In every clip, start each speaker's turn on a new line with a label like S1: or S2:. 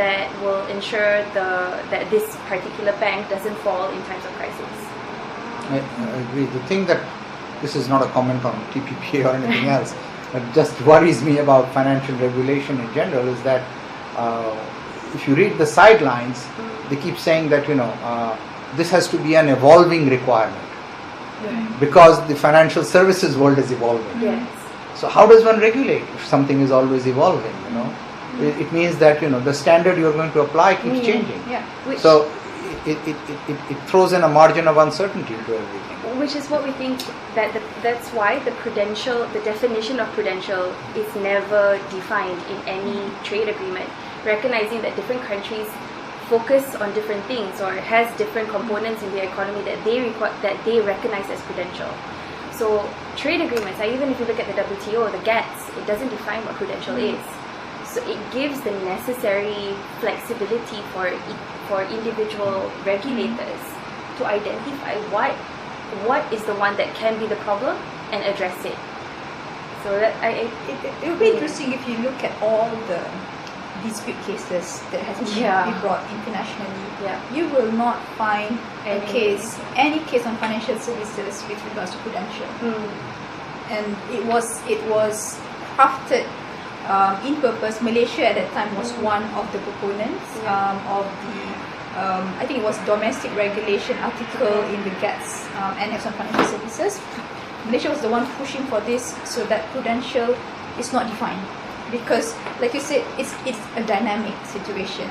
S1: that will ensure that this particular bank doesn't fall in times of crisis.
S2: I agree. The thing that, this is not a comment on TPPA or anything else, but just worries me about financial regulation in general is that if you read the sidelines, they keep saying that this has to be an evolving requirement because the financial services world is evolving.
S1: Yes.
S2: So how does one regulate if something is always evolving? It means that the standard you are going to apply keeps changing.
S1: Yeah.
S2: So it throws in a margin of uncertainty into everything.
S1: Which is what we think that's why the definition of prudential is never defined in any trade agreement, recognizing that different countries focus on different things or has different components in their economy that they recognize as prudential. So trade agreements, even if you look at the WTO, the GATS, it doesn't define what prudential is. So it gives the necessary flexibility for individual regulators to identify what is the one that can be the problem and address it. So that
S3: it will be interesting if you look at all the dispute cases that has been brought internationally.
S1: Yeah.
S3: You will not find any case on financial services with regards to prudential. And it was crafted in purpose. Malaysia at that time was one of the proponents of the I think it was domestic regulation article in the GATS Annex on Financial Services. Malaysia was the one pushing for this so that prudential is not defined, because like you said, it's a dynamic situation.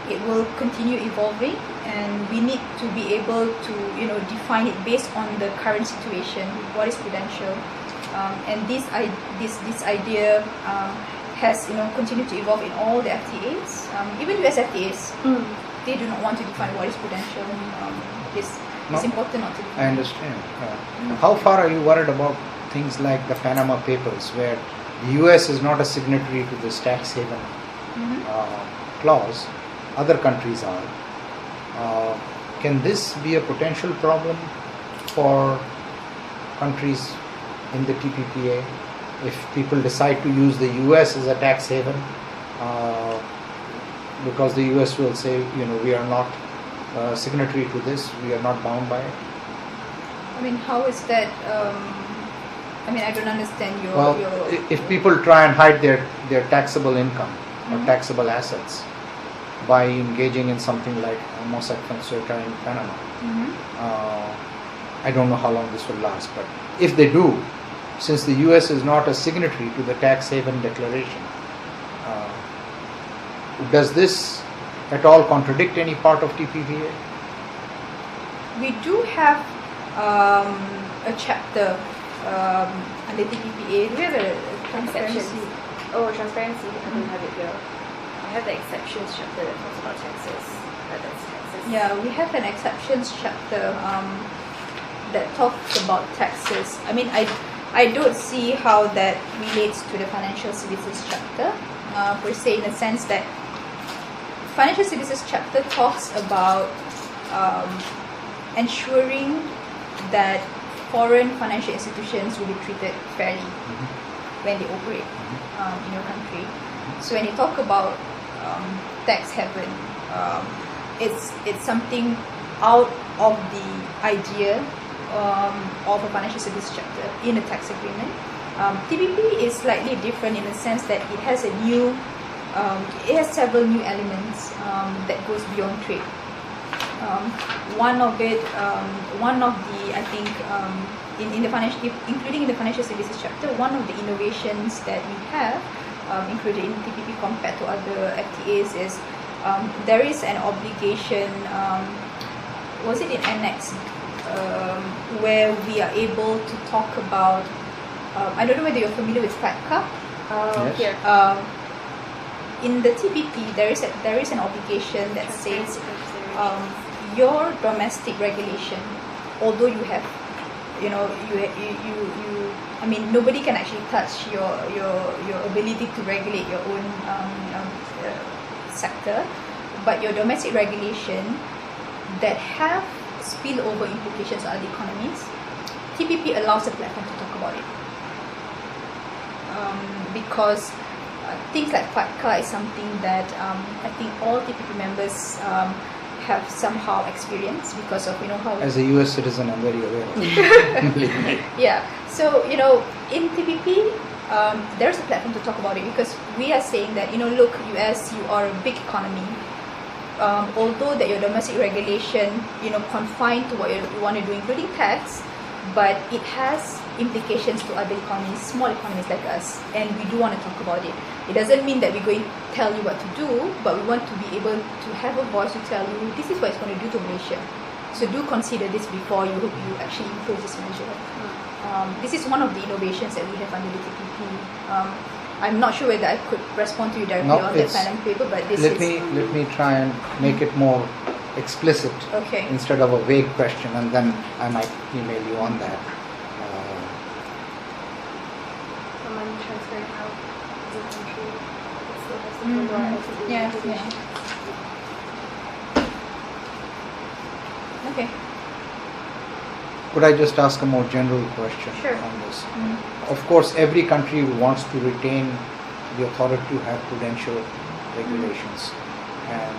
S3: It will continue evolving, and we need to be able to define it based on the current situation. What is prudential? And this idea has continued to evolve in all the FTAs, even US FTAs. They do not want to define what is prudential. It's important not to define.
S2: I understand. How far are you worried about things like the Panama Papers, where the US is not a signatory to this tax haven clause, other countries are. Can this be a potential problem for countries in the TPPA if people decide to use the US as a tax haven? Because the US will say, we are not signatory to this, we are not bound by it.
S3: I mean, how is that? I don't understand your.
S2: Well, if people try and hide their taxable income or taxable assets by engaging in something like Mossack Fonseca in Panama, I don't know how long this will last, but if they do, since the US is not a signatory to the tax haven declaration, does this at all contradict any part of TPPA?
S3: We do have a chapter under TPPA. Do we have a transparency?
S1: Transparency. I don't have it here. I have the exceptions chapter that talks about taxes. That's taxes.
S3: Yeah, we have an exceptions chapter that talks about taxes. I don't see how that relates to the financial services chapter per se, in the sense that financial services chapter talks about ensuring that foreign financial institutions will be treated fairly when they operate in your country. So when you talk about tax haven, it's something out of the idea of a financial services chapter in a tax agreement. TPP is slightly different in the sense that it has it has several new elements that goes beyond trade. One of the I think in the financial, including in the financial services chapter, one of the innovations that we have included in TPP compared to other FTAs is there is an obligation. Was it in Annex where we are able to talk about? I don't know whether you're familiar with FATCA.
S2: Yes.
S1: Here.
S3: In the TPP, there is an obligation that says your domestic regulation, although you have, nobody can actually touch your ability to regulate your own sector, but your domestic regulation that have spillover implications on other economies, TPP allows a platform to talk about it. Because things like FATCA is something that I think all TPP members have somehow experienced because of how.
S2: As a US citizen, I'm very aware of it. Believe me.
S3: Yeah. So in TPP, there's a platform to talk about it because we are saying that look, US, you are a big economy. Although that your domestic regulation confined to what you want to do, including tax, but it has implications to other economies, small economies like us, and we do want to talk about it. It doesn't mean that we're going to tell you what to do, but we want to be able to have a voice to tell you this is what it's going to do to Malaysia. So do consider this before you actually impose this measure. This is one of the innovations that we have under the TPP. I'm not sure whether I could respond to you directly on that final paper, but
S2: let me try and make it more explicit instead of a vague question, and then I might email you on that.
S1: Money transferred out of the country, it still has to follow our
S3: Yeah.
S1: regulation.
S3: Okay.
S2: Could I just ask a more general question
S3: Sure.
S2: on this? Of course, every country wants to retain the authority to have prudential regulations and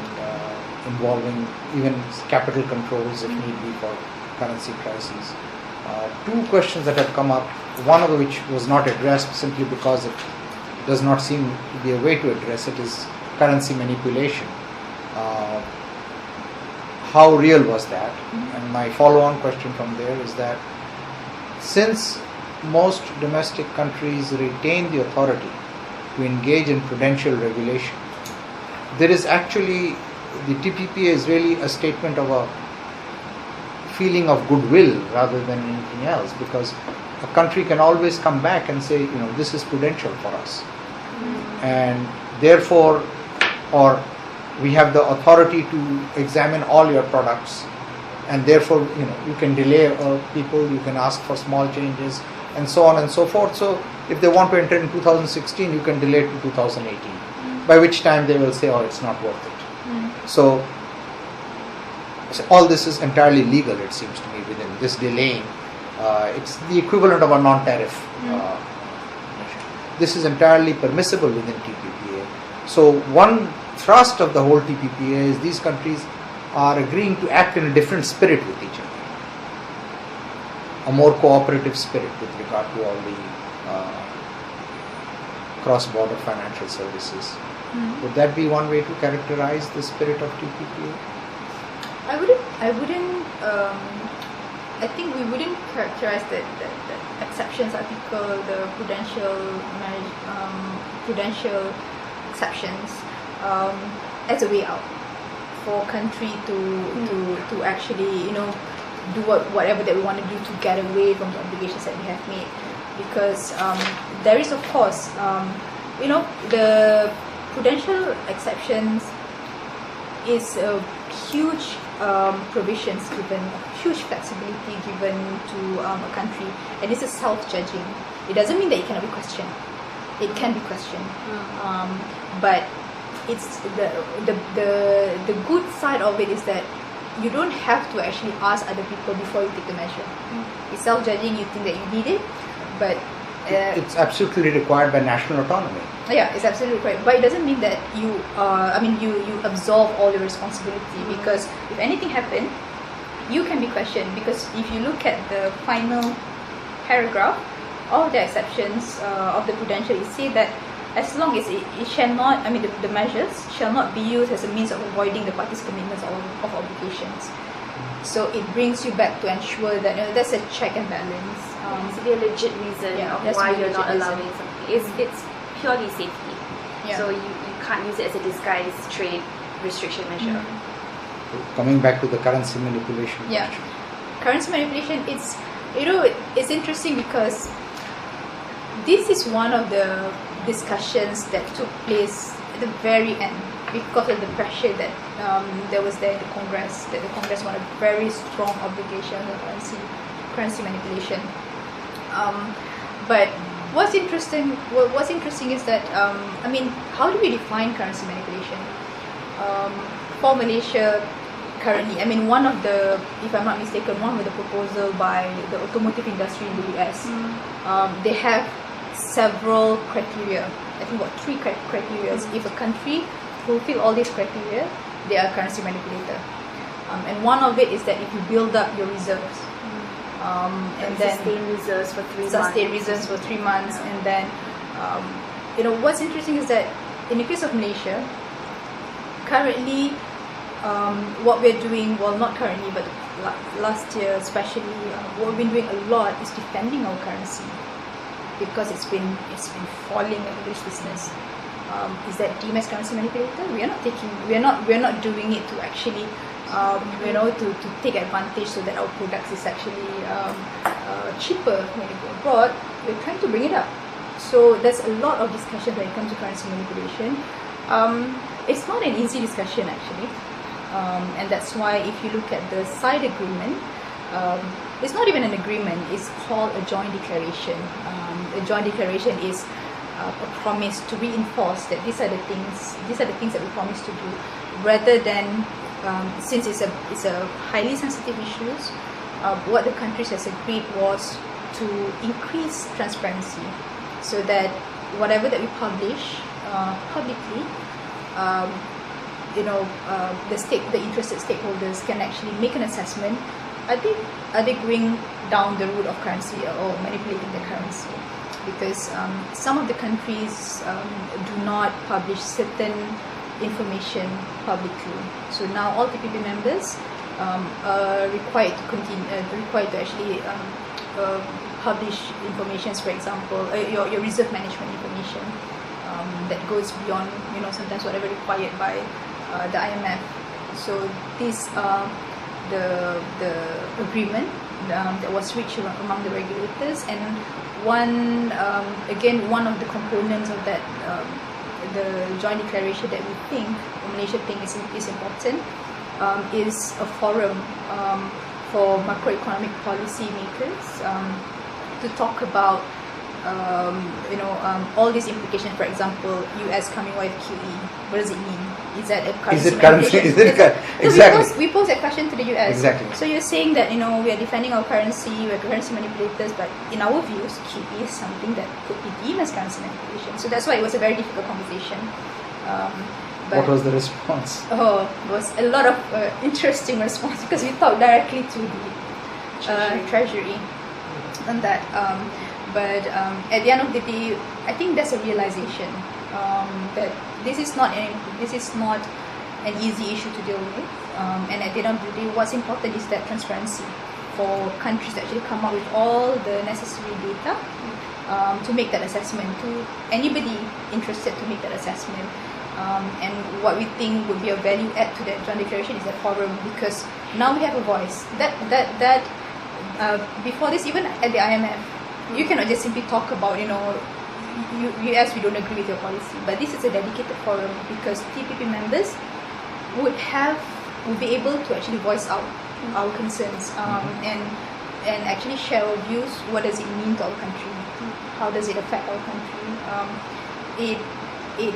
S2: involving even capital controls if need be for currency crises. Two questions that have come up, one of which was not addressed simply because it does not seem to be a way to address it, is currency manipulation. How real was that? And my follow-on question from there is that since most domestic countries retain the authority to engage in prudential regulation, there is actually, the TPP is really a statement of a feeling of goodwill rather than anything else, because a country can always come back and say, this is prudential for us, and therefore, or we have the authority to examine all your products, and therefore you can delay people, you can ask for small changes, and so on and so forth. So if they want to enter in 2016, you can delay to 2018, by which time they will say, it's not worth it. So all this is entirely legal, it seems to me, within this delaying. It's the equivalent of a non-tariff measure. This is entirely permissible within TPPA. So one thrust of the whole TPPA is these countries are agreeing to act in a different spirit with each other, a more cooperative spirit with regard to all the cross-border financial services. Would that be one way to characterize the spirit of TPPA?
S3: I think we wouldn't characterize the exceptions article, the prudential exceptions as a way out for country to actually do whatever that we want to do to get away from the obligations that we have made, because there is of course the prudential exceptions is a huge provisions given, huge flexibility given to a country, and this is self-judging. It doesn't mean that it cannot be questioned. It can be questioned, but it's the good side of it is that you don't have to actually ask other people before you take the measure. It's self-judging. You think that you need it, but
S2: it's absolutely required by national autonomy.
S3: Yeah, it's absolutely required, but it doesn't mean that you you absolve all your responsibility, because if anything happened, you can be questioned. Because if you look at the final paragraph of the exceptions of the prudential, it says that as long as it shall not, the measures shall not be used as a means of avoiding the parties' commitments of obligations. So it brings you back to ensure that there's a check and balance.
S1: It has to be a legit reason of why you're not allowing something. It's purely safety.
S3: Yeah.
S1: So you can't use it as a disguised trade restriction measure.
S2: Coming back to the currency manipulation question.
S3: Currency manipulation, it's it's interesting because this is one of the discussions that took place at the very end because of the pressure that there was there in the Congress, that the Congress wanted very strong obligation on currency manipulation. But what's interesting is that how do we define currency manipulation? For Malaysia currently, one of the, if I'm not mistaken, one of the proposal by the automotive industry in the US, they have several criteria. I think about 3 criteria. If a country fulfill all these criteria, they are a currency manipulator. And one of it is that if you build up your reserves, and then
S1: sustain reserves for 3 months.
S3: Sustain reserves for 3 months, and then what's interesting is that in the case of Malaysia, currently, what we're doing, well, not currently, but last year especially, what we've been doing a lot is defending our currency because it's been falling like a business. Is that deemed as currency manipulator? We're not doing it to actually to take advantage so that our products is actually cheaper when you go abroad. We're trying to bring it up. So there's a lot of discussion when it comes to currency manipulation. It's not an easy discussion actually, and that's why if you look at the side agreement, it's not even an agreement, it's called a joint declaration. A joint declaration is a promise to reinforce that these are the things that we promise to do, rather than since it's a highly sensitive issues, what the countries has agreed was to increase transparency so that whatever that we publish publicly, the interested stakeholders can actually make an assessment. Are they going down the route of currency or manipulating the currency? Because some of the countries do not publish certain information publicly. So now all TPP members are required to actually publish information. For example, your reserve management information that goes beyond sometimes whatever required by the IMF. So these are the agreement that was reached among the regulators, and one of the components of that the joint declaration that we think, or Malaysia think is important, is a forum for macroeconomic policy makers to talk about all these implications. For example, US coming out with QE. What does it mean? Is that a currency?
S2: Exactly.
S3: We pose that question to the US.
S2: Exactly.
S3: So you're saying that we are defending our currency, we're currency manipulators, but in our views, QE is something that could be deemed as currency manipulation. So that's why it was a very difficult conversation.
S2: What was the response?
S3: Oh, it was a lot of interesting response because we talked directly to the Treasury on that. But at the end of the day, I think there's a realization that this is not an easy issue to deal with. And at the end of the day, what's important is that transparency for countries to actually come up with all the necessary data to make that assessment, to anybody interested to make that assessment. And what we think would be a value add to that joint declaration is that forum, because now we have a voice. Before this, even at the IMF, you cannot just simply talk about, US, we don't agree with your policy. But this is a dedicated forum because TPP members would be able to actually voice out our concerns and actually share our views. What does it mean to our country? How does it affect our country? It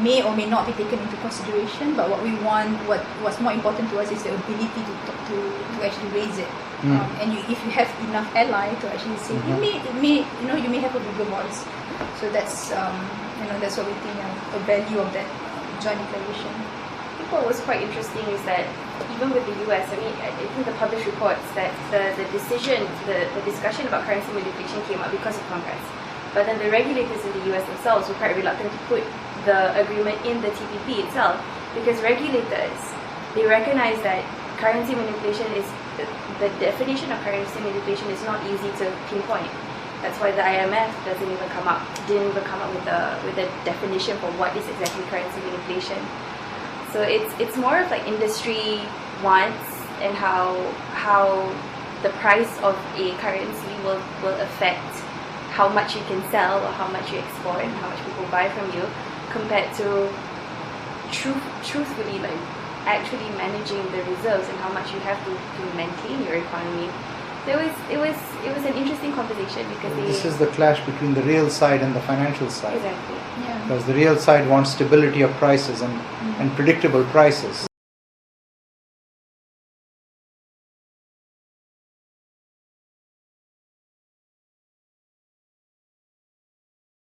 S3: may or may not be taken into consideration, but what we want, what's more important to us is the ability to actually raise it. And if you have enough ally to actually say, you may have a bigger voice. So that's what we think a value of that joint declaration.
S1: I think what was quite interesting is that even with the US, I think the published reports that the discussion about currency manipulation came up because of Congress. But then the regulators in the US themselves were quite reluctant to put the agreement in the TPP itself, because regulators, they recognize that currency manipulation is, the definition of currency manipulation is not easy to pinpoint. That's why the IMF didn't even come up with a definition for what is exactly currency manipulation. So it's more of like industry wants and how the price of a currency will affect how much you can sell or how much you export and how much people buy from you, compared to truthfully like actually managing the reserves and how much you have to maintain your economy. So it was an interesting conversation because
S2: this is the clash between the real side and the financial side.
S1: Exactly.
S3: Yeah.
S2: Because the real side wants stability of prices and predictable prices.